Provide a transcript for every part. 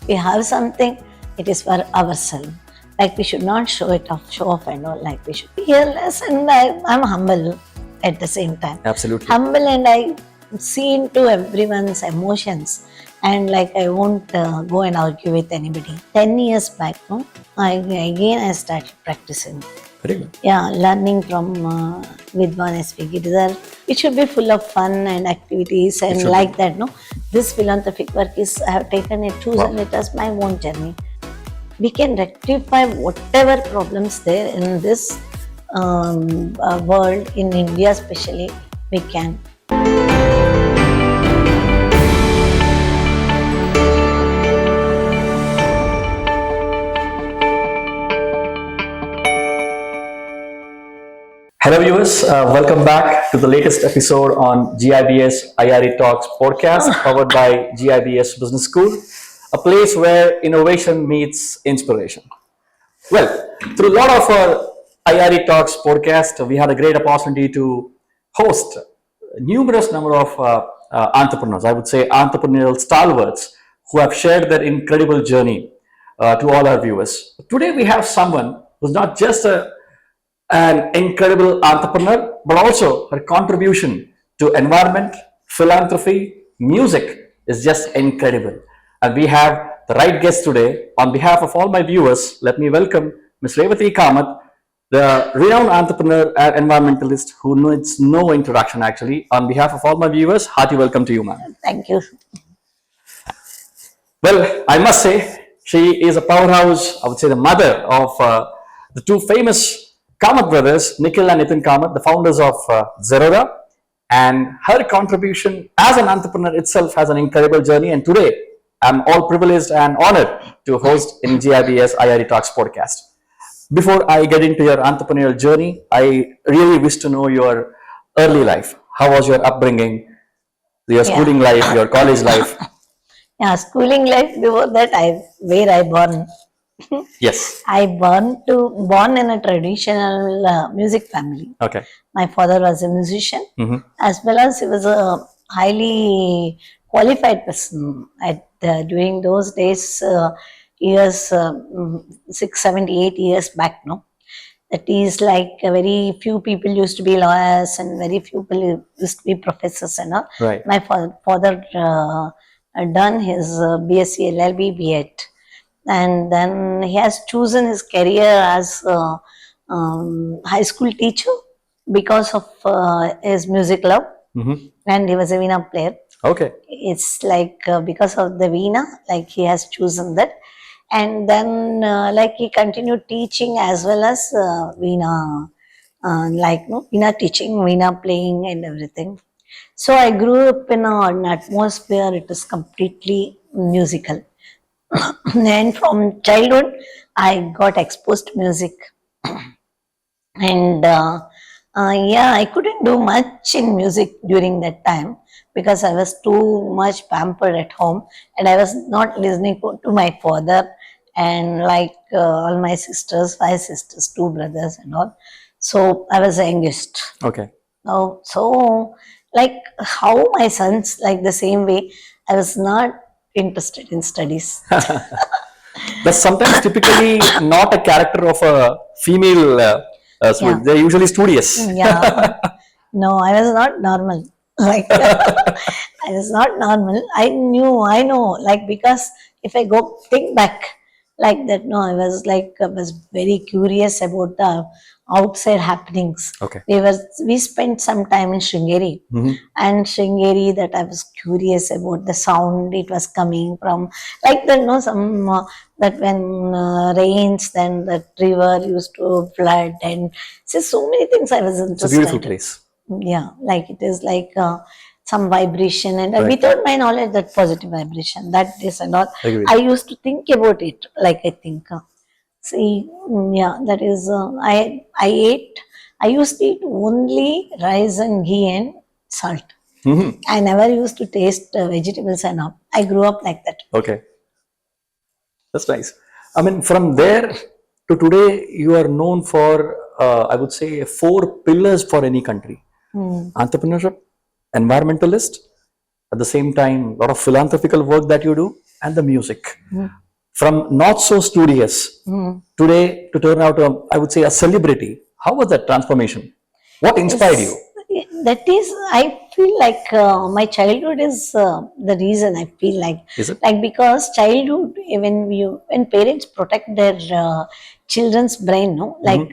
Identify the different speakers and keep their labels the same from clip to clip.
Speaker 1: We have something, it is for ourselves. Like we should not show off and all. Like we should be fearless, and I'm humble at the same time.
Speaker 2: Absolutely.
Speaker 1: Humble, and I see into everyone's emotions, and like I won't go and argue with anybody. 10 years back, no, I started practicing.
Speaker 2: Very good.
Speaker 1: Yeah, learning from Vidwan S.V. Girdhar. It should be full of fun and activities and like that, no. This philanthropic work is, I have taken it, chosen it as my own journey. We can rectify whatever problems there in this world, in India especially, we can.
Speaker 2: Hello viewers, welcome back to the latest episode on GIBS IRE Talks podcast powered by GIBS Business School, a place where innovation meets inspiration. Well, through a lot of our IRE Talks podcast, we had a great opportunity to host numerous number of entrepreneurs, I would say entrepreneurial stalwarts who have shared their incredible journey to all our viewers. Today we have someone who's not just an incredible entrepreneur, but also her contribution to environment, philanthropy, music is just incredible. And we have the right guest today. On behalf of all my viewers, let me welcome Ms. Revathi Kamath, the renowned entrepreneur and environmentalist who needs no introduction actually. On behalf of all my viewers, hearty welcome to you, ma'am.
Speaker 1: Thank you.
Speaker 2: Well, I must say, she is a powerhouse, I would say the mother of the two famous Kamath brothers, Nikhil and Nitin Kamath, the founders of Zerodha, and her contribution as an entrepreneur itself has an incredible journey. And today, I'm all privileged and honored to host in GIBS IRE Talks podcast. Before I get into your entrepreneurial journey, I really wish to know your early life. How was your upbringing, your schooling life, your college life?
Speaker 1: Yeah, schooling life, before that, where I born.
Speaker 2: Yes.
Speaker 1: I born in a traditional music family.
Speaker 2: Okay.
Speaker 1: My father was a musician, as well as he was a highly qualified person. During those days, years 6, 7, 8 years back, no. That is like very few people used to be lawyers and very few people used to be professors and all.
Speaker 2: Right.
Speaker 1: My father had done his BSc LLB B.Ed. And then he has chosen his career as a high school teacher because of his music love, and he was a veena player.
Speaker 2: Okay.
Speaker 1: It's like because of the veena, like he has chosen that, and then like he continued teaching as well as veena, veena teaching, veena playing, and everything. So I grew up in an atmosphere. It is completely musical. And from childhood, I got exposed to music. And I couldn't do much in music during that time because I was too much pampered at home and I was not listening to my father and like all my sisters, 5 sisters, 2 brothers and all. So I was the youngest.
Speaker 2: Okay.
Speaker 1: So like how my sons, like the same way, I was not interested in studies.
Speaker 2: That's sometimes typically not a character of a female. They're usually studious.
Speaker 1: Yeah. No, I was not normal. Like I was not normal. I know. Like because if I go think back like that, no, I was very curious about the outside happenings.
Speaker 2: Okay.
Speaker 1: We spent some time in Sringeri, and Sringeri, that I was curious about the sound it was coming from, like that, no, some that when rains, then that river used to flood, and so many things I was interested.
Speaker 2: It's a beautiful place.
Speaker 1: Yeah, like it is like some vibration, and without my knowledge, that positive vibration, that is and all.
Speaker 2: Agreed.
Speaker 1: I used to think about it, like I think. See, yeah, that is, I used to eat only rice and ghee and salt. I never used to taste vegetables and all. I grew up like that.
Speaker 2: Okay. That's nice. I mean, from there to today, you are known for, I would say, 4 pillars for any country. Entrepreneurship, environmentalist, at the same time, a lot of philanthropical work that you do, and the music. From not so studious today to turn out to, I would say, a celebrity. How was that transformation? What inspired you?
Speaker 1: That is, I feel like my childhood is the reason. I feel
Speaker 2: Is it?
Speaker 1: like because childhood, when parents protect their children's brain, no, like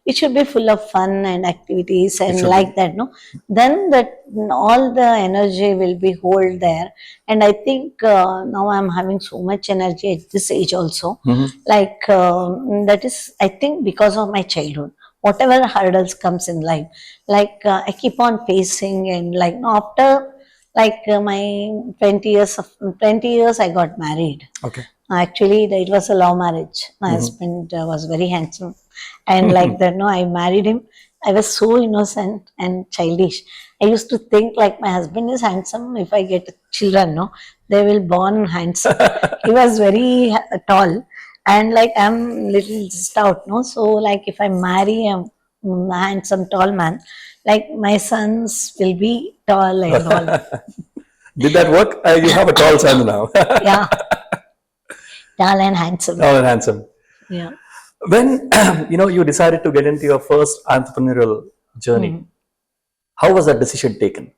Speaker 1: it should be full of fun and activities and
Speaker 2: should
Speaker 1: like that, no. Then that all the energy will be hold there, and I think now I'm having so much energy at this age also. Like that is, I think, because of my childhood. Whatever hurdles comes in life, like I keep on facing, and like no, after like my 20 years I got married.
Speaker 2: Okay.
Speaker 1: Actually, it was a love marriage. My husband was very handsome, and like that, no, I married him. I was so innocent and childish. I used to think like my husband is handsome. If I get children, no, they will born handsome. He was very tall, and like I'm little stout, no. So like if I marry a handsome tall man, like my sons will be tall and all.
Speaker 2: Did that work? You have a tall son now.
Speaker 1: Yeah, tall and handsome.
Speaker 2: Tall and handsome.
Speaker 1: Yeah.
Speaker 2: When you decided to get into your first entrepreneurial journey, how was that decision taken?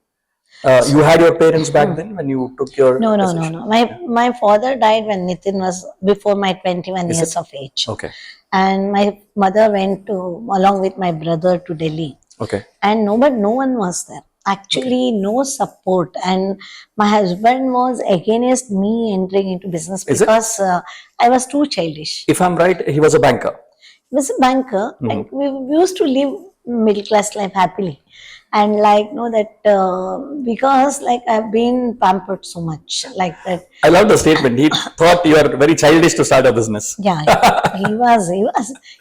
Speaker 2: You had your parents back then when you took your
Speaker 1: No.
Speaker 2: decision?
Speaker 1: My father died when Nitin was before my 21 years of age.
Speaker 2: Okay.
Speaker 1: And my mother went to along with my brother to Delhi.
Speaker 2: Okay.
Speaker 1: And no one was there. Actually, no support. And my husband was against me entering into business
Speaker 2: Is it?
Speaker 1: because I was too childish.
Speaker 2: If I'm right, he was a banker.
Speaker 1: He was a banker. Like we used to live middle class life happily. And like because like I've been pampered so much like that.
Speaker 2: I love the statement. He thought you are very childish to start a business.
Speaker 1: Yeah,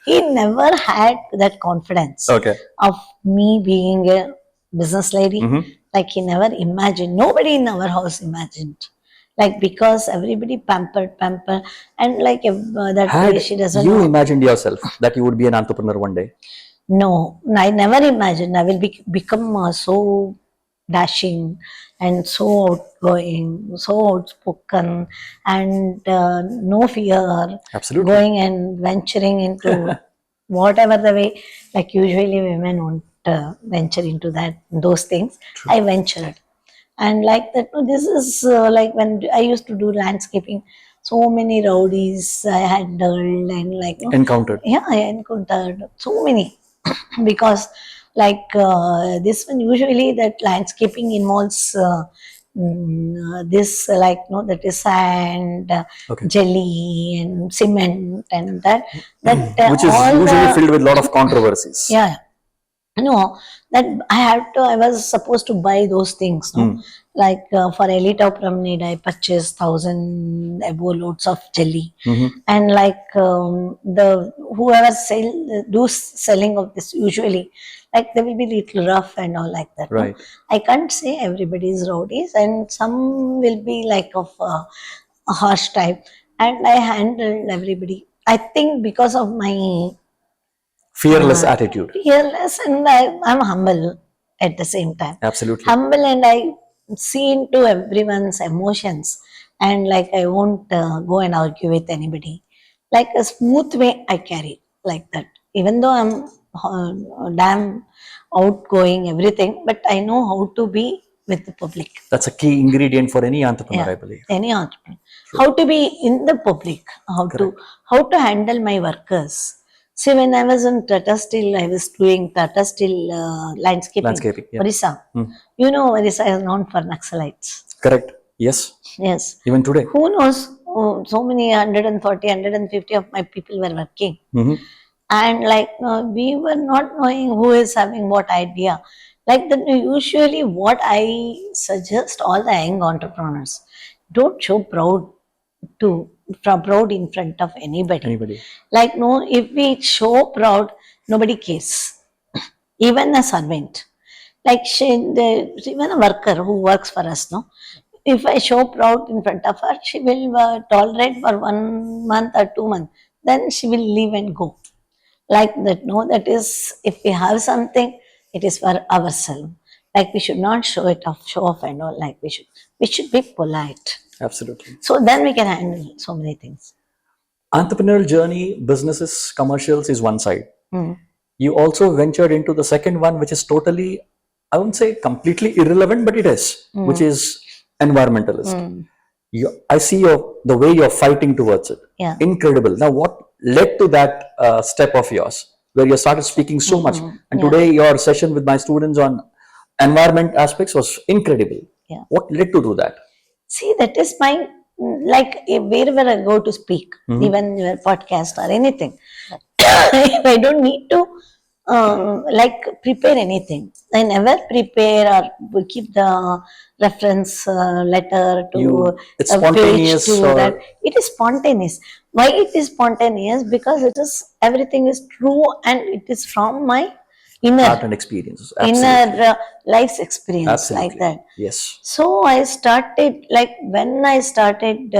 Speaker 1: he never had that confidence
Speaker 2: Okay.
Speaker 1: of me being a business lady. Like he never imagined, nobody in our house imagined. Like because everybody pampered, and like if that way she doesn't
Speaker 2: you
Speaker 1: know.
Speaker 2: imagined yourself that you would be an entrepreneur one day?
Speaker 1: No, I never imagined I will become so dashing and so outgoing, so outspoken, and no fear.
Speaker 2: Absolutely.
Speaker 1: Going and venturing into whatever the way, like usually women won't venture into those things. True. I ventured, and like that. This is like when I used to do landscaping. So many rowdies I handled and like
Speaker 2: Encountered.
Speaker 1: Yeah, I encountered so many. Because like this one usually that landscaping involves this that is sand, jelly and cement and that
Speaker 2: which is usually filled with a lot of controversies.
Speaker 1: Yeah, no, that I was supposed to buy those things, no? Like for Elite of Promenade, I purchased 1,000 above loads of jelly, and like the whoever selling of this usually, like they will be little rough and all like that.
Speaker 2: Right.
Speaker 1: No? I can't say everybody is rowdies, and some will be like of a harsh type, and I handled everybody. I think because of my
Speaker 2: fearless attitude.
Speaker 1: Fearless, and I'm humble at the same time.
Speaker 2: Absolutely.
Speaker 1: Humble, and I see into everyone's emotions, and like I won't go and argue with anybody. Like a smooth way I carry like that. Even though I'm damn outgoing, everything, but I know how to be with the public.
Speaker 2: That's a key ingredient for any entrepreneur, I believe.
Speaker 1: Any entrepreneur. True. How to be in the public, how to handle my workers. See, when I was in Tata Steel, I was doing Tata Steel landscaping.
Speaker 2: Yeah.
Speaker 1: Orissa. You know, Orissa is known for Naxalites.
Speaker 2: Correct. Yes.
Speaker 1: Yes.
Speaker 2: Even today.
Speaker 1: Who knows? So many 140, 150 of my people were working. And like we were not knowing who is having what idea. Like usually what I suggest all the young entrepreneurs, don't show proud in front of anybody. Like no, if we show proud, nobody cares. Even a servant, like even a worker who works for us, no. If I show proud in front of her, she will tolerate for 1 month or 2 months. Then she will leave and go. Like that, no. That is, if we have something, it is for ourselves. Like we should not show off and all. Like we should be polite.
Speaker 2: Absolutely.
Speaker 1: So then we can handle so many things.
Speaker 2: Entrepreneurial journey, businesses, commercials is one side.
Speaker 1: Mm.
Speaker 2: You also ventured into the second one, which is totally, I wouldn't say completely irrelevant, but it is, which is environmentalist. I see the way you're fighting towards it.
Speaker 1: Yeah.
Speaker 2: Incredible. Now, what led to that step of yours, where you started speaking so much? And today, your session with my students on environment aspects was incredible.
Speaker 1: Yeah.
Speaker 2: What led to do that?
Speaker 1: See, that is my, like wherever I go to speak, even your podcast or anything, I don't need to like prepare anything. I never prepare or keep the reference letter to
Speaker 2: It's
Speaker 1: a page
Speaker 2: spontaneous
Speaker 1: to
Speaker 2: or
Speaker 1: that. It is spontaneous. Why it is spontaneous? Because it is, everything is true and it is from my inner
Speaker 2: art and experiences. Absolutely.
Speaker 1: inner life's experience, like
Speaker 2: Absolutely.
Speaker 1: that.
Speaker 2: Yes.
Speaker 1: So I started, like when I started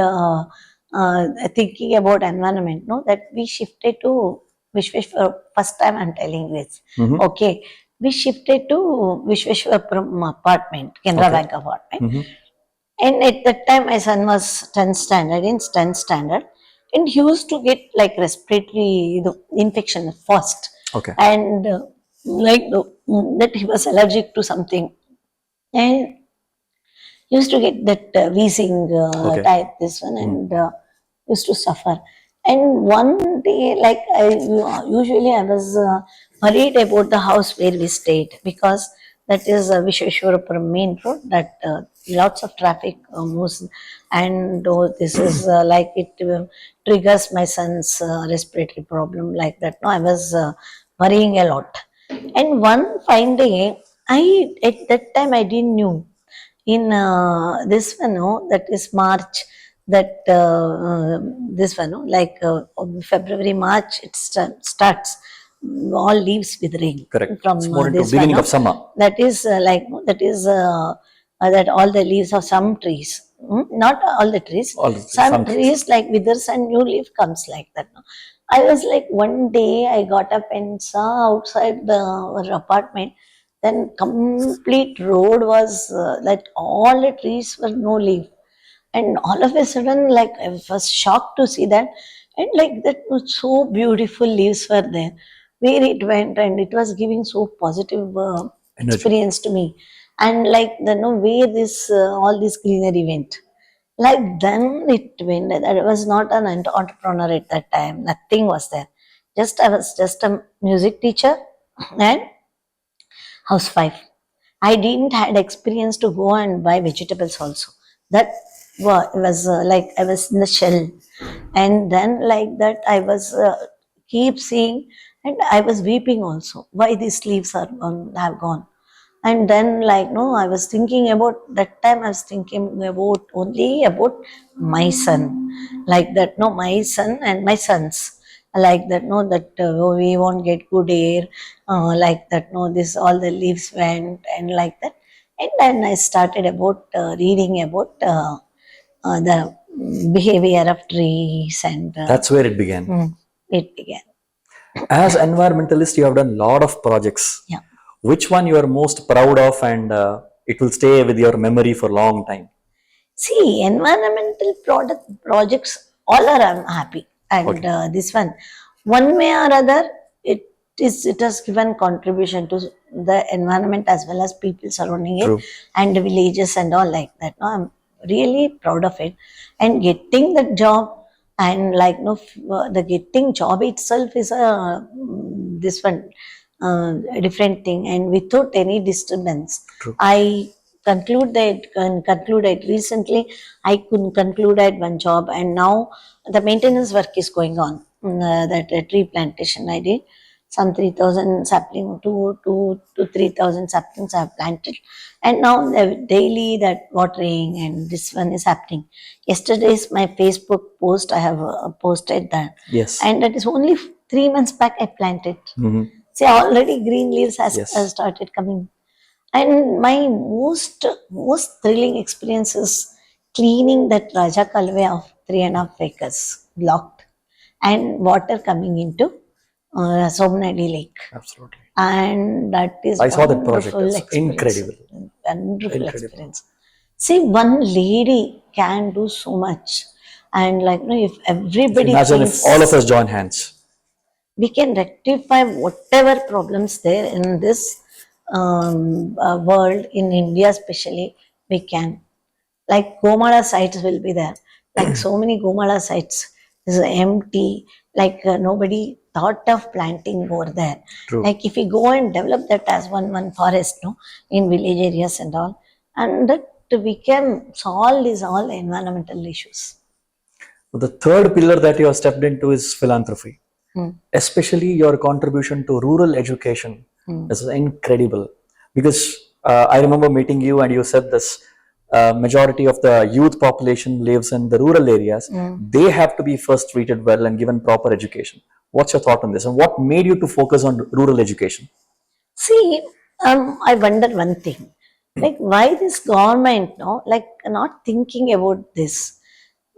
Speaker 1: thinking about environment, no, that we shifted to Vishweshwar. First time I'm telling this. Okay, we shifted to Vishweshwapuram apartment, Canara Bank apartment. And at that time, my son was 10th standard, in 10th standard, and he used to get like respiratory infection first.
Speaker 2: Okay.
Speaker 1: And that he was allergic to something. And used to get that wheezing type, this one, and used to suffer. And one day, like usually I was worried about the house where we stayed, because that is Vishweshwarapuram main road, that lots of traffic moves, and this is like it triggers my son's respiratory problem, like that. No, I was worrying a lot. And one fine day, at that time I didn't knew in this one, no, that is March, that this one, no, like February, March, it starts all leaves withering.
Speaker 2: Correct.
Speaker 1: From
Speaker 2: It's more into
Speaker 1: this
Speaker 2: beginning
Speaker 1: one,
Speaker 2: of summer.
Speaker 1: that is that is that all the leaves of some trees, not all the trees,
Speaker 2: All the trees,
Speaker 1: some
Speaker 2: some
Speaker 1: trees like withers and new leaf comes, like that. No? I was like, one day I got up and saw outside our apartment, then complete road was like all the trees were no leaf. And all of a sudden, like I was shocked to see that. And like that was so beautiful leaves were there. Where it went, and it was giving so positive
Speaker 2: Energy.
Speaker 1: experience to me. And like the no where this all this greenery went. Like then it went. I was not an entrepreneur at that time. Nothing was there. Just I was just a music teacher and housewife. I didn't had experience to go and buy vegetables also. That was like I was in the shell, and then like that I was keep seeing, and I was weeping also. Why these leaves are gone, have gone? And then like no, I was thinking about that time. I was thinking about only about my son, like that. No, my son and my sons, like that. No, that we won't get good air, like that. No, this all the leaves went, and like that. And then I started about reading about the behavior of trees, and
Speaker 2: That's where it began.
Speaker 1: it began.
Speaker 2: As environmentalist, you have done a lot of projects.
Speaker 1: Yeah.
Speaker 2: Which one you are most proud of, and it will stay with your memory for a long time?
Speaker 1: See, environmental projects, all are I'm happy, and this one way or other, it has given contribution to the environment as well as people surrounding
Speaker 2: True.
Speaker 1: it, and the villages and all, like that. No, I'm really proud of it, and getting the job, and like no, the getting job itself is a this one a different thing, and without any disturbance.
Speaker 2: True.
Speaker 1: I concluded recently. I couldn't concluded one job, and now the maintenance work is going on. That tree plantation I did, some 3,000 sapling, 3,000 saplings I have planted, and now daily that watering and this one is happening. Yesterday's my Facebook post, I have posted that.
Speaker 2: Yes.
Speaker 1: And that is only 3 months back I planted.
Speaker 2: Mm-hmm.
Speaker 1: See, already green leaves has started coming. And my most thrilling experience is cleaning that Raja Kalve of 3.5 acres blocked, and water coming into Somnadi Lake.
Speaker 2: Absolutely.
Speaker 1: And that is
Speaker 2: I saw that project.
Speaker 1: wonderful
Speaker 2: It's
Speaker 1: experience.
Speaker 2: incredible.
Speaker 1: Wonderful
Speaker 2: Incredible.
Speaker 1: experience. See, one lady can do so much. And like, if everybody
Speaker 2: Imagine
Speaker 1: thinks,
Speaker 2: if all of us join hands.
Speaker 1: we can rectify whatever problems there in this world, in India especially, we can. Like Gomala sites will be there. Like so many Gomala sites is empty. Like nobody thought of planting over there.
Speaker 2: True.
Speaker 1: Like if we go and develop that as one forest, no, in village areas and all, and that we can solve these all environmental issues.
Speaker 2: The third pillar that you have stepped into is philanthropy. Especially your contribution to rural education is incredible. Because I remember meeting you and you said this majority of the youth population lives in the rural areas. They have to be first treated well and given proper education. What's your thought on this? And what made you to focus on rural education?
Speaker 1: See, I wonder one thing, like why this government, no, like not thinking about this.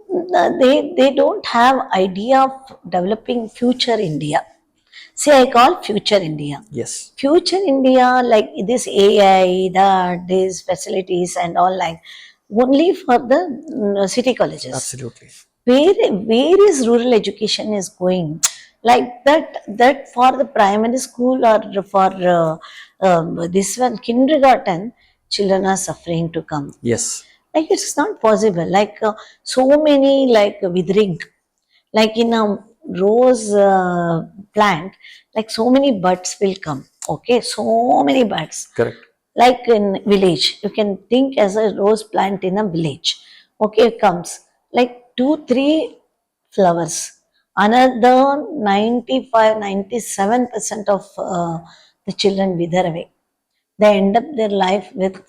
Speaker 1: They don't have idea of developing future India. See, I call future India.
Speaker 2: Yes.
Speaker 1: Future India, like this AI, these facilities and all, like only for the city colleges.
Speaker 2: Absolutely.
Speaker 1: Where is rural education is going? Like that for the primary school or for this one kindergarten, children are suffering to come.
Speaker 2: Yes.
Speaker 1: Like it's not possible. Like so many like withering, like in a rose plant, like so many buds will come. Okay, so many buds.
Speaker 2: Correct.
Speaker 1: Like in village, you can think as a rose plant in a village. Okay, it comes like 2-3 flowers. Another 95-97% of the children wither away. They end up their life with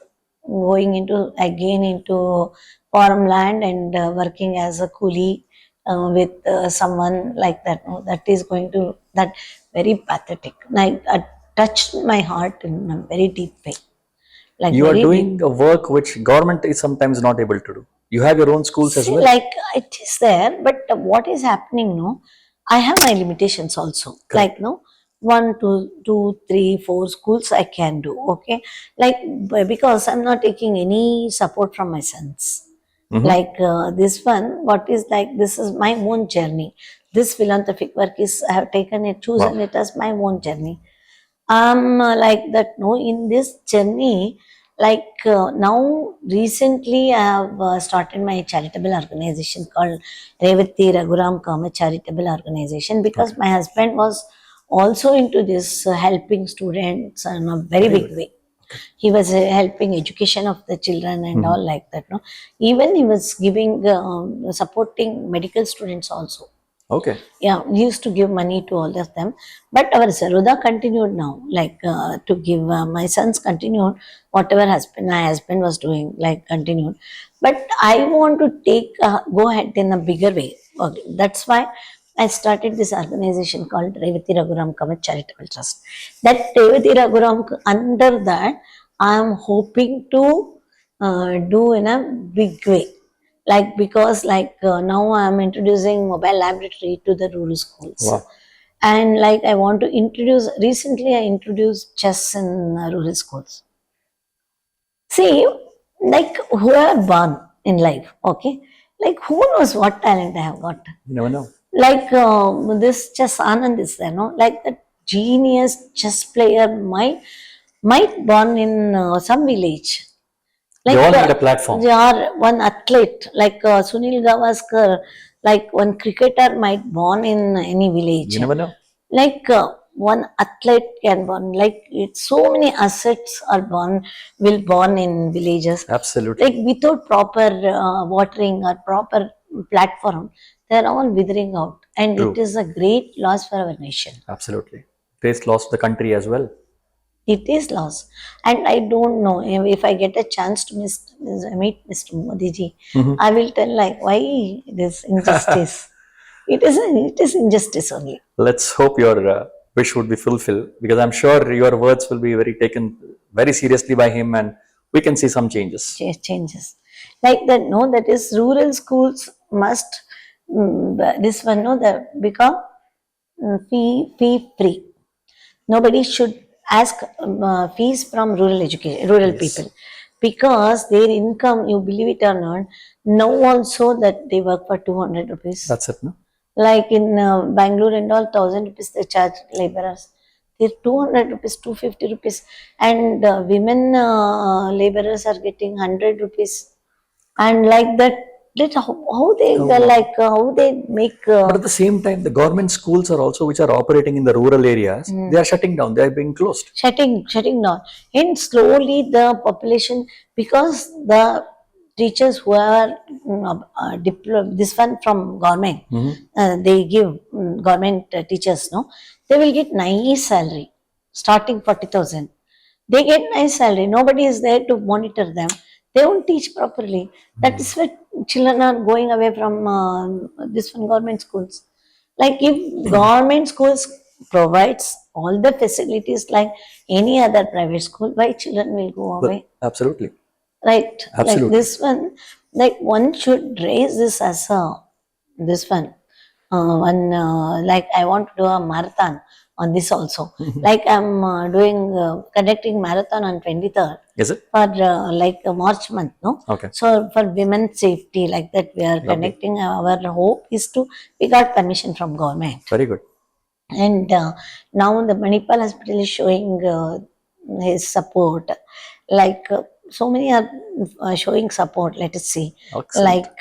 Speaker 1: going into again into farmland and working as a coolie with someone like that. No, that is going to that very pathetic. Like touched my heart in a very deep way. Like
Speaker 2: You are
Speaker 1: very
Speaker 2: doing a work which government is sometimes not able to do. You have your own schools as
Speaker 1: See,
Speaker 2: well.
Speaker 1: like it is there, but what is happening? No, I have my limitations also. Like no, 1, 2, 2, 3, 4 schools I can do. Okay, like because I'm not taking any support from my sons. Like this one, what is like this is my own journey. This philanthropic work is I have taken it, chosen it as my own journey. Like that. No, in this journey, like now recently I have started my charitable organization called Revathi Kamath charitable organization, because my husband was also into this helping students in a very big way. He was helping education of the children and all like that. No, even he was giving supporting medical students also.
Speaker 2: Okay.
Speaker 1: Yeah, we used to give money to all of them, but our Zerodha continued now, like to give my sons continued whatever my husband was doing, like continued. But I want to take go ahead in a bigger way. Okay, that's why I started this organization called Revathi Kamath Charitable Trust. That Revathi under that I am hoping to do in a big way. Like because like now I am introducing mobile laboratory to the rural schools.
Speaker 2: Wow.
Speaker 1: And like I want to introduce, recently I introduced chess in rural schools. See, like who are born in life, okay, like who knows what talent I have got.
Speaker 2: You never know.
Speaker 1: Like this chess Anand is there, no, like the genius chess player might born in some village.
Speaker 2: They all need a platform.
Speaker 1: They are one athlete, like Sunil Gavaskar, like one cricketer might born in any village.
Speaker 2: You never know.
Speaker 1: Like one athlete can born, like it's so many assets are born in villages.
Speaker 2: Absolutely.
Speaker 1: Like without proper watering or proper platform, they are all withering out, and
Speaker 2: True.
Speaker 1: it is a great loss for our nation.
Speaker 2: Absolutely. Great loss to the country as well.
Speaker 1: It is loss, and I don't know if I get a chance to meet Mr. Modi ji, I will tell like why this injustice. It is injustice only.
Speaker 2: Let's hope your wish would be fulfilled, because I'm sure your words will be taken very seriously by him, and we can see some changes.
Speaker 1: Changes like that. No, that is rural schools must this one no that become fee free. Nobody should ask fees from rural education, rural people. because their income, you believe it or not, now also that they work for 200 rupees.
Speaker 2: That's it, no?
Speaker 1: Like in Bangalore and all, 1000 rupees they charge laborers. They're 200 rupees, 250 rupees, and women laborers are getting 100 rupees, and like that. That's how they how they make.
Speaker 2: But at the same time, the government schools are also, which are operating in the rural areas, they are shutting down. They are being closed.
Speaker 1: Shutting down, and slowly the population, because the teachers who are this one from government, they give government teachers, no, they will get nice salary, starting 40,000. They get nice salary. Nobody is there to monitor them. They won't teach properly. That is why children are going away from this one government schools. Like if government schools provides all the facilities like any other private school, why children will go away?
Speaker 2: Absolutely.
Speaker 1: Right?
Speaker 2: Absolutely.
Speaker 1: Like this one, like one should raise this as a this one. Like I want to do a marathon on this also. Like I'm conducting marathon on 23rd.
Speaker 2: Is it?
Speaker 1: For like March month, no?
Speaker 2: Okay.
Speaker 1: So for women's safety, like that, we are conducting. Our hope is to, we got permission from government.
Speaker 2: Very good.
Speaker 1: And now the Manipal hospital is showing his support. Like so many are showing support. Let us see.
Speaker 2: Excellent.
Speaker 1: Like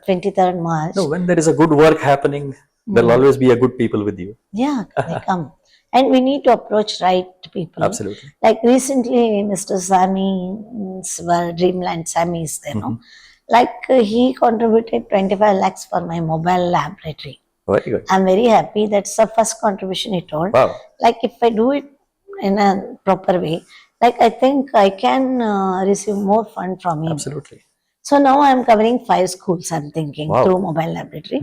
Speaker 1: 23rd March.
Speaker 2: No, when there is a good work happening, there will always be a good people with you.
Speaker 1: Yeah, they come. And we need to approach right people.
Speaker 2: Absolutely.
Speaker 1: Like recently, Mr. Sammy's Dreamland Sammy is there, no? Like he contributed 25 lakhs for my mobile laboratory.
Speaker 2: Very good.
Speaker 1: I'm very happy. That's the first contribution he told.
Speaker 2: Wow.
Speaker 1: Like if I do it in a proper way, like I think I can receive more fund from him.
Speaker 2: Absolutely.
Speaker 1: So now I'm covering 5 schools, I'm thinking, through mobile laboratory.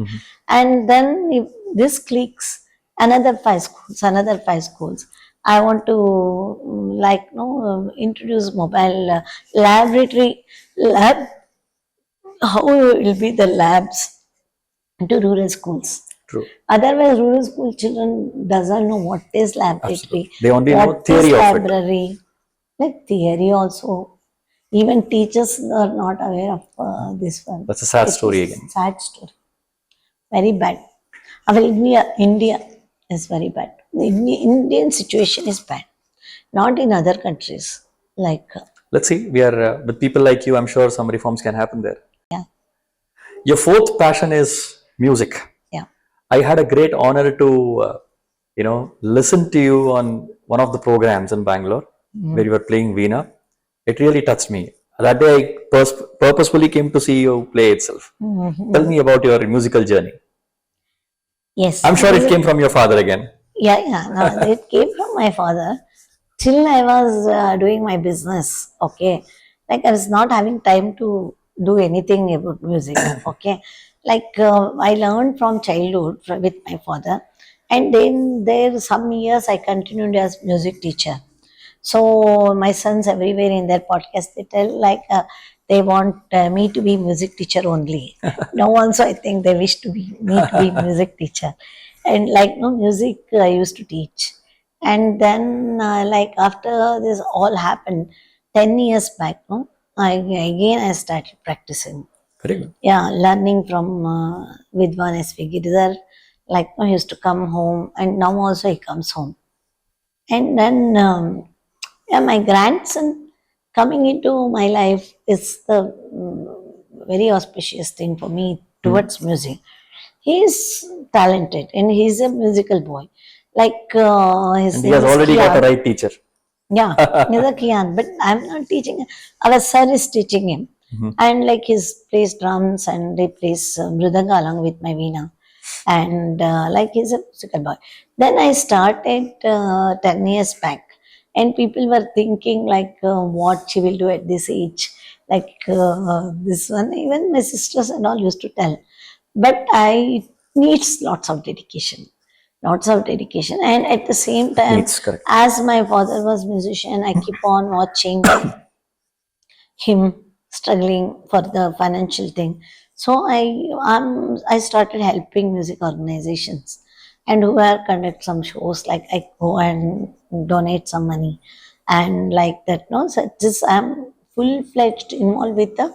Speaker 1: And then if this clicks, another 5 schools. I want to introduce mobile laboratory lab. How will be the labs to rural schools?
Speaker 2: True.
Speaker 1: Otherwise, rural school children doesn't know what is laboratory.
Speaker 2: Absolutely. They only know theory of
Speaker 1: library. Like theory also. Even teachers are not aware of this one.
Speaker 2: That's a sad story again.
Speaker 1: Sad story. Very bad. Our India is very bad. The Indian situation is bad. Not in other countries. Like.
Speaker 2: Let's see. We are with people like you. I'm sure some reforms can happen there.
Speaker 1: Yeah.
Speaker 2: Your fourth passion is music.
Speaker 1: Yeah.
Speaker 2: I had a great honor to, listen to you on one of the programs in Bangalore where you were playing Veena. It really touched me. That day, I purposefully came to see you play itself. Tell me about your musical journey.
Speaker 1: Yes.
Speaker 2: I'm sure it came from your father again.
Speaker 1: Yeah. No, it came from my father. Till I was doing my business, okay. Like I was not having time to do anything about music, okay. Like I learned from childhood with my father, and then there some years I continued as music teacher. So my sons everywhere in their podcast, they tell like they want me to be music teacher only. Now also I think they wish to be me to be music teacher, and like music I used to teach. And then like after this all happened 10 years back, I started practicing.
Speaker 2: Very good.
Speaker 1: Yeah, learning from Vidwan S.V. Giridhar. Like he used to come home, and now also he comes home. And then my grandson coming into my life is the very auspicious thing for me towards music. He is talented and he's a musical boy. Like
Speaker 2: and he has already got a right teacher.
Speaker 1: Yeah, neither Kian, but I'm not teaching. Our sir is teaching him, and like he plays drums and he plays mridanga along with my veena, and like he's a musical boy. Then I started 10 years back, and people were thinking like what she will do at this age, like this one. Even my sisters and all used to tell, but I needs lots of dedication. And at the same time, as my father was musician, I keep on watching him struggling for the financial thing. So I started helping music organizations, and who are conduct some shows, like I go and donate some money and like that. No, so this I'm full-fledged involved with the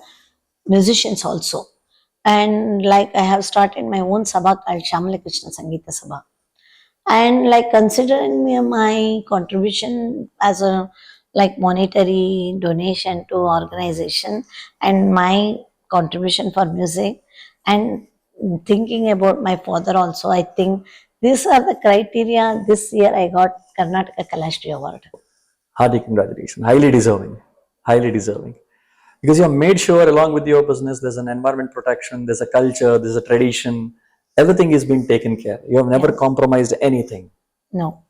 Speaker 1: musicians also. And like I have started my own sabha called Shamala Krishna Sangeeta Sabha. And like considering my contribution as a like monetary donation to organization and my contribution for music and thinking about my father also, I think these are the criteria. This year I got Karnataka Kalashri Award.
Speaker 2: Hardik congratulations. Highly deserving. Highly deserving. Because you have made sure along with your business, there's an environment protection, there's a culture, there's a tradition. Everything is being taken care. You have never compromised anything.
Speaker 1: No,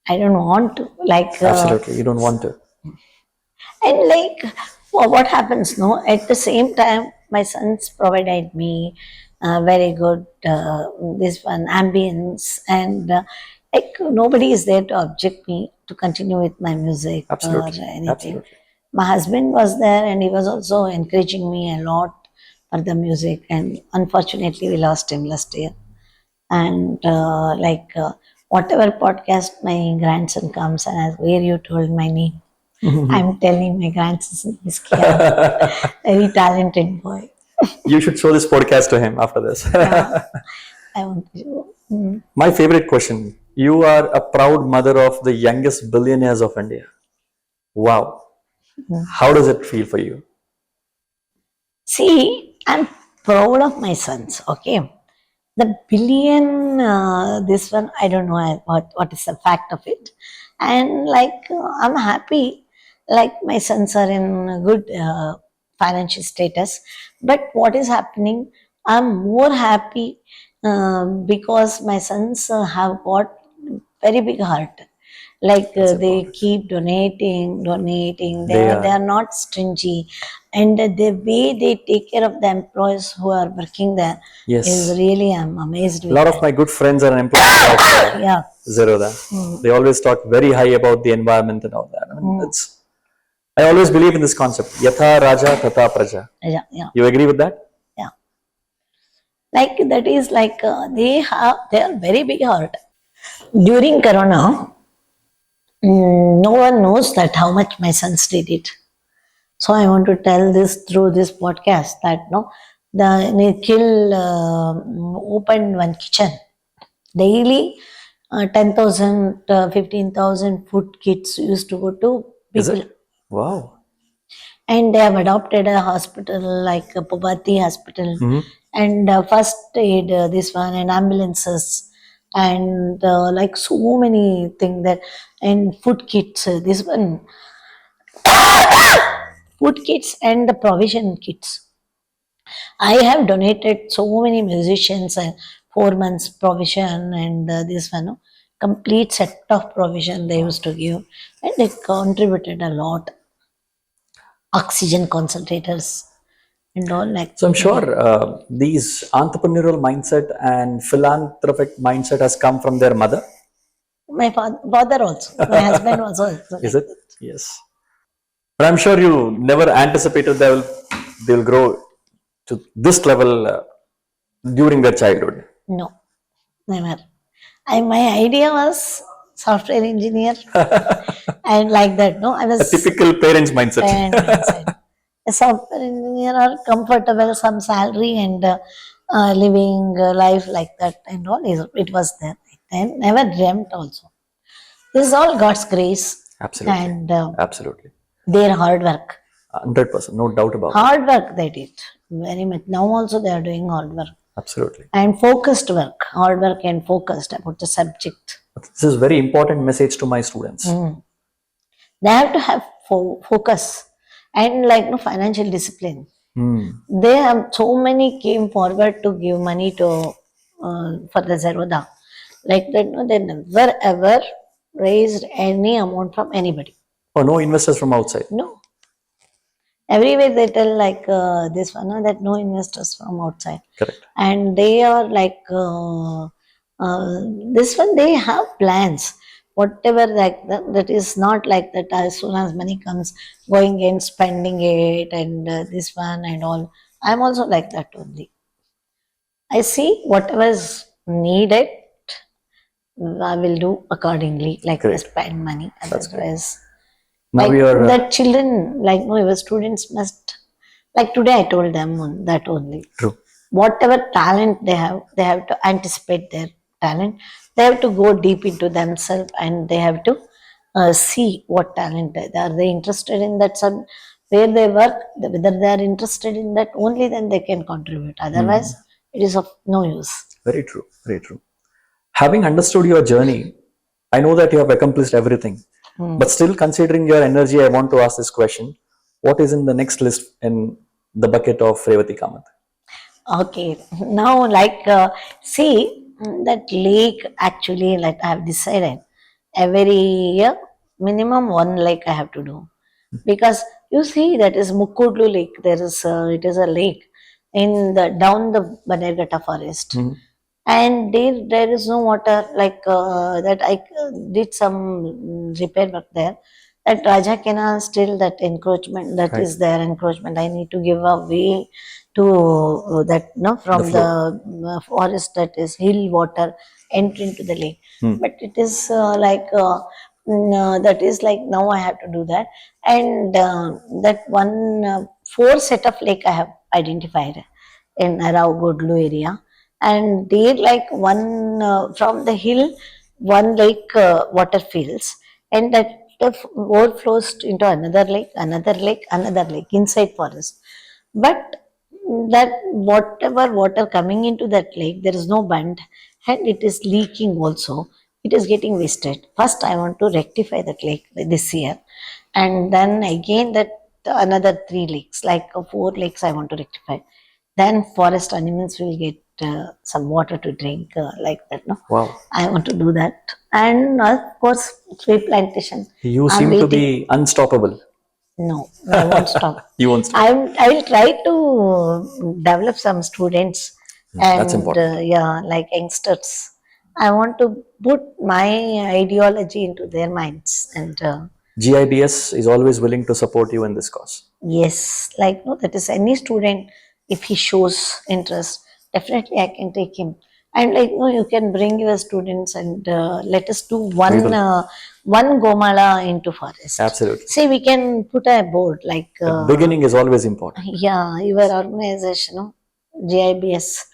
Speaker 1: I don't want to. Like
Speaker 2: Absolutely. You don't want to.
Speaker 1: and like what happens, no? At the same time, my sons provided me very good this one ambience, and like nobody is there to object me to continue with my music
Speaker 2: Absolutely.
Speaker 1: or anything.
Speaker 2: Absolutely.
Speaker 1: My husband was there, and he was also encouraging me a lot for the music. And unfortunately, we lost him last year. And whatever podcast my grandson comes and as where you told my name, I'm telling my grandson is Kian, very talented boy.
Speaker 2: You should show this podcast to him after this.
Speaker 1: Yeah, I want to.
Speaker 2: My favorite question. You are a proud mother of the youngest billionaires of India. Wow. How does it feel for you?
Speaker 1: See, I'm proud of my sons. Okay, the billion, this one, I don't know what is the fact of it, and like I'm happy. Like my sons are in a good financial status, but what is happening? I'm more happy because my sons have got very big heart. Like they keep donating. They are not stingy, and the way they take care of the employees who are working there
Speaker 2: Yes.
Speaker 1: is really, I'm amazed
Speaker 2: A
Speaker 1: with
Speaker 2: lot
Speaker 1: that.
Speaker 2: of my good friends are employees of
Speaker 1: Yeah.
Speaker 2: Zerodha. They always talk very high about the environment and all that. I mean, I always believe in this concept. Yatha Raja Tata Praja.
Speaker 1: Yeah.
Speaker 2: You agree with that?
Speaker 1: Yeah. Like that is like they are very big heart. During Corona, no one knows that how much my sons did it. So I want to tell this through this podcast that no, the Nikhil opened one kitchen daily. 10,000, 15,000 food kits used to go to
Speaker 2: Is
Speaker 1: people.
Speaker 2: it? Wow.
Speaker 1: And they have adopted a hospital like a Pobati hospital and first aid, this one, and ambulances and like so many things that, and food kits, this one, food kits and the provision kits. I have donated so many musicians and 4 months provision and this one, no, complete set of provision they used to give, and they contributed a lot. Oxygen concentrators and all like.
Speaker 2: So I'm sure these entrepreneurial mindset and philanthropic mindset has come from their mother.
Speaker 1: My father also, my husband also.
Speaker 2: Is it? Yes. But I'm sure you never anticipated they'll grow to this level during their childhood.
Speaker 1: No, never. My idea was software engineer and like that. No, I
Speaker 2: A
Speaker 1: was
Speaker 2: typical parents' mindset.
Speaker 1: parent mindset. A software engineer are comfortable, some salary and living life like that and all. It was there. And never dreamt also. This is all God's grace
Speaker 2: Absolutely.
Speaker 1: and
Speaker 2: Absolutely.
Speaker 1: their hard work.
Speaker 2: 100%. No doubt about it.
Speaker 1: Hard work they did very much. Now also they are doing hard work.
Speaker 2: Absolutely.
Speaker 1: And focused work, hard work and focused about the subject.
Speaker 2: This is very important message to my students.
Speaker 1: They have to have focus and like no financial discipline. They have so many came forward to give money to for the Zerodha. Like that, no, they never ever raised any amount from anybody.
Speaker 2: Oh, no investors from outside.
Speaker 1: No. Everywhere they tell like this one, no, that no investors from outside.
Speaker 2: Correct.
Speaker 1: And they are like this one, they have plans. Whatever like that is not like that as soon as money comes, going and spending it and this one and all. I'm also like that only. I see whatever is needed, I will do accordingly, like
Speaker 2: Great.
Speaker 1: spend money.
Speaker 2: That's
Speaker 1: Otherwise,
Speaker 2: Now
Speaker 1: like
Speaker 2: you're
Speaker 1: that children, like no, your students must, like today I told them that only.
Speaker 2: true.
Speaker 1: Whatever talent they have to anticipate their talent. They have to go deep into themselves and they have to see what talent are they interested in that where they work, whether they are interested in that only, then they can contribute. Otherwise, it is of no use.
Speaker 2: Very true. Very true. Having understood your journey, I know that you have accomplished everything. But still, considering your energy, I want to ask this question: what is in the next list in the bucket of Revathi Kamath?
Speaker 1: Okay, now like see that lake actually, like I have decided every year minimum one lake I have to do, because you see that is Mukkudlu Lake. There is it is a lake in the down the Banerghatta forest, and there is no water. Like that I did some repair work there. That Raja Canal still that encroachment that
Speaker 2: Right.
Speaker 1: is there encroachment. I need to give a way to that no from
Speaker 2: flow.
Speaker 1: the forest that is hill water enter into the lake. But it is that is like now I have to do that, and that one four set of lake I have identified in around Godlu area, and there like one from the hill, one lake water fills, and that overflows into another lake, another lake inside forest. But that whatever water coming into that lake, there is no bund, and it is leaking also. It is getting wasted. First, I want to rectify that lake this year, and then again that another three lakes, like four lakes, I want to rectify. Then forest animals will get some water to drink, like that. No,
Speaker 2: Wow.
Speaker 1: I want to do that, and of course, tree plantation.
Speaker 2: You
Speaker 1: I'm
Speaker 2: seem to
Speaker 1: waiting.
Speaker 2: be unstoppable.
Speaker 1: No, I won't stop.
Speaker 2: You won't stop.
Speaker 1: I will try to develop some students
Speaker 2: That's
Speaker 1: and
Speaker 2: important.
Speaker 1: yeah, like youngsters. I want to put my ideology into their minds, and
Speaker 2: GIBS is always willing to support you in this cause.
Speaker 1: yes, like no, that is any student. If he shows interest, definitely I can take him. And like no, you can bring your students and let us do one Gomala into forest.
Speaker 2: Absolutely.
Speaker 1: See, we can put a board like
Speaker 2: The beginning is always important.
Speaker 1: yeah, your organization, no? GIBS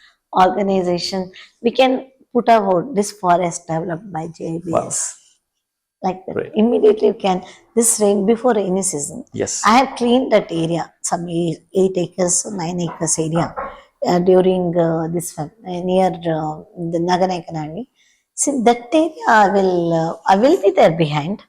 Speaker 1: organization, we can put a board this forest developed by GIBS.
Speaker 2: Wow.
Speaker 1: Like that.
Speaker 2: Great.
Speaker 1: Immediately you can, this rain before rainy season.
Speaker 2: Yes.
Speaker 1: I have cleaned that area, some 8 acres, 9 acres area during this near the Naganaikanani. See that area I will be there behind,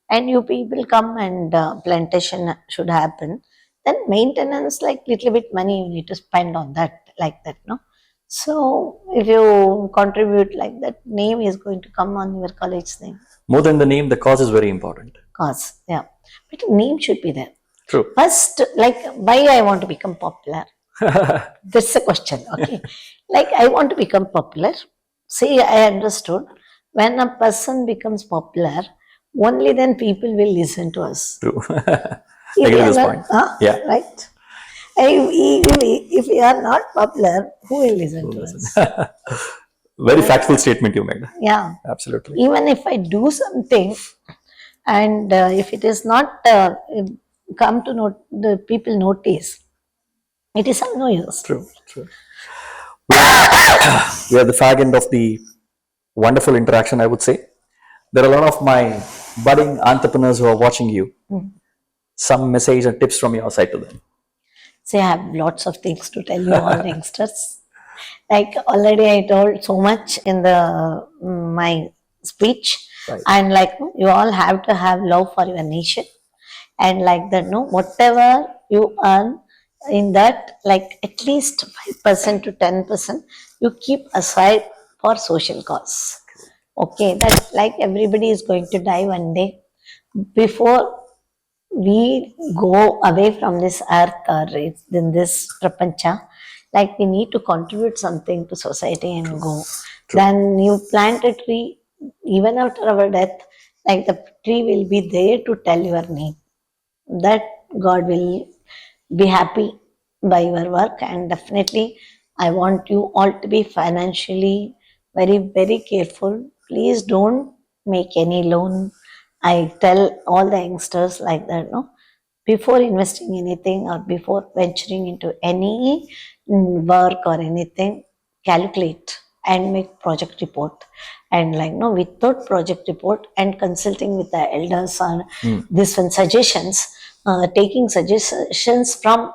Speaker 1: and you people come and plantation should happen. Then maintenance, like little bit money you need to spend on that, like that, no. So if you contribute like that, name is going to come on your college name.
Speaker 2: More than the name, the cause is very important.
Speaker 1: Cause, yeah. But name should be there.
Speaker 2: True.
Speaker 1: First, like, why I want to become popular? That's the question, okay? Like, I want to become popular. See, I understood. When a person becomes popular, only then people will listen to us.
Speaker 2: True.
Speaker 1: If
Speaker 2: I get
Speaker 1: we are
Speaker 2: this
Speaker 1: not-
Speaker 2: point.
Speaker 1: huh?
Speaker 2: Yeah.
Speaker 1: Right? If we are not popular, who will listen to us?
Speaker 2: Very factful statement you made.
Speaker 1: Yeah.
Speaker 2: Absolutely.
Speaker 1: Even if I do something, and if it is not come to the people notice, it is of no use.
Speaker 2: True. True. We are the fag end of the wonderful interaction, I would say. There are a lot of my budding entrepreneurs who are watching you. Some message and tips from your side to them.
Speaker 1: See, I have lots of things to tell you all youngsters. Like already I told so much in the my speech,
Speaker 2: Right.
Speaker 1: and like you all have to have love for your nation, and like that, no, whatever you earn in that, like at least 5% to 10%, you keep aside for social cause. Okay, that like everybody is going to die one day. Before we go away from this earth or in this prapancha, like we need to contribute something to society and go. Then you plant a tree, even after our death, like the tree will be there to tell your name. That God will be happy by your work, and definitely I want you all to be financially very, very careful. Please don't make any loan I tell all the youngsters like that, no, before investing anything or before venturing into any work or anything, calculate and make project report. And like no, without project report and consulting with the elders on this one suggestions, taking suggestions from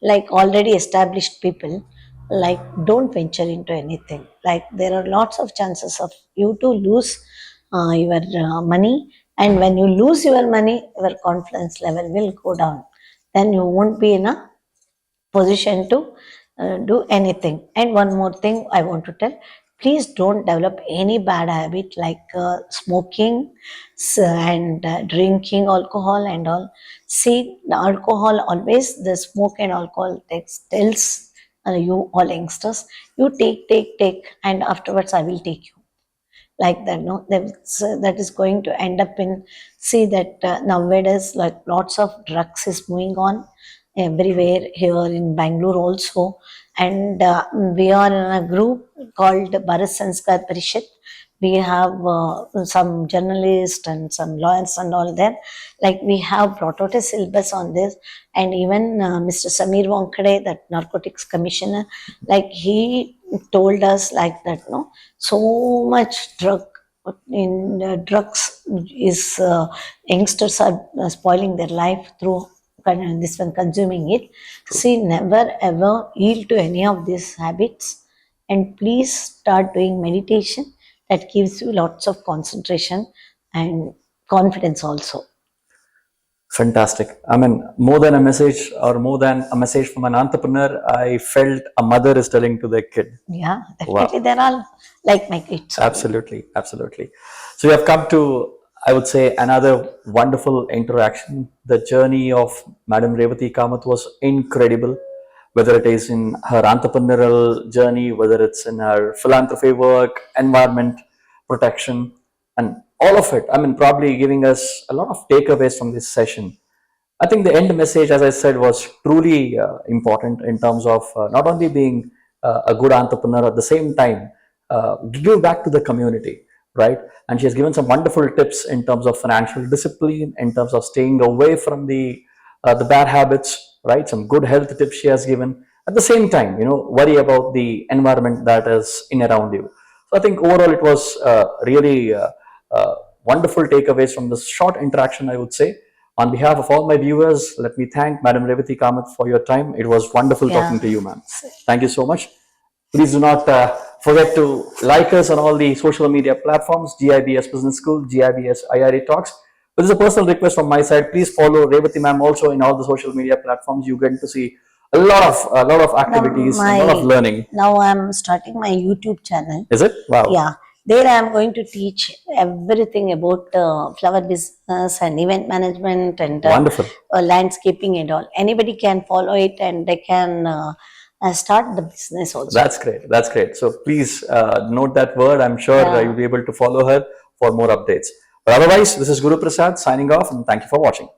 Speaker 1: like already established people, like don't venture into anything. Like there are lots of chances of you to lose your money, and when you lose your money, your confidence level will go down. Then you won't be in a position to do anything. And one more thing I want to tell, please don't develop any bad habit like smoking and drinking alcohol and all. See, the alcohol always, the smoke and alcohol tells you all youngsters, you take, and afterwards I will take you, like that. No, that is going to end up in, see that nowadays like lots of drugs is moving on everywhere here in Bangalore also. And we are in a group called Bharat Sanskar Parishad. We have some journalists and some lawyers and all there. Like we have brought out a syllabus on this. And even Mr. Samir Wankade, that narcotics commissioner, like he told us like that, no, so much in drugs is youngsters are spoiling their life through this one consuming it. See, never ever yield to any of these habits, and please start doing meditation. That gives you lots of concentration and confidence also.
Speaker 2: Fantastic. I mean, more than a message or more than a message from an entrepreneur, I felt a mother is telling to their kid.
Speaker 1: Yeah,
Speaker 2: Wow.
Speaker 1: definitely. They're all like my kids.
Speaker 2: Absolutely, absolutely. So we have come to, I would say, another wonderful interaction. The journey of Madam Revathi Kamath was incredible, whether it is in her entrepreneurial journey, whether it's in her philanthropy work, environment protection, and all of it. I mean, probably giving us a lot of takeaways from this session. I think the end message, as I said, was truly important in terms of not only being a good entrepreneur, at the same time, give back to the community, right? And she has given some wonderful tips in terms of financial discipline, in terms of staying away from the bad habits, right? Some good health tips she has given. At the same time, worry about the environment that is in around you. So I think overall it was really wonderful takeaways from this short interaction, I would say. On behalf of all my viewers, let me thank Madam Revathi Kamath for your time. It was wonderful talking to you, ma'am. Thank you so much. Please do not forget to like us on all the social media platforms, GIBS Business School, GIBS IRE Talks. This is a personal request from my side. Please follow Revathi ma'am also in all the social media platforms. You get to see a lot of activities, a lot of learning.
Speaker 1: Now I'm starting my YouTube channel.
Speaker 2: Is it? Wow.
Speaker 1: Yeah. There I am going to teach everything about flower business and event management and
Speaker 2: Wonderful.
Speaker 1: Landscaping and all. Anybody can follow it and they can start the business also.
Speaker 2: That's great. That's great. So please note that word. I'm sure you'll be able to follow her for more updates. But otherwise, this is Guru Prasad signing off, and thank you for watching.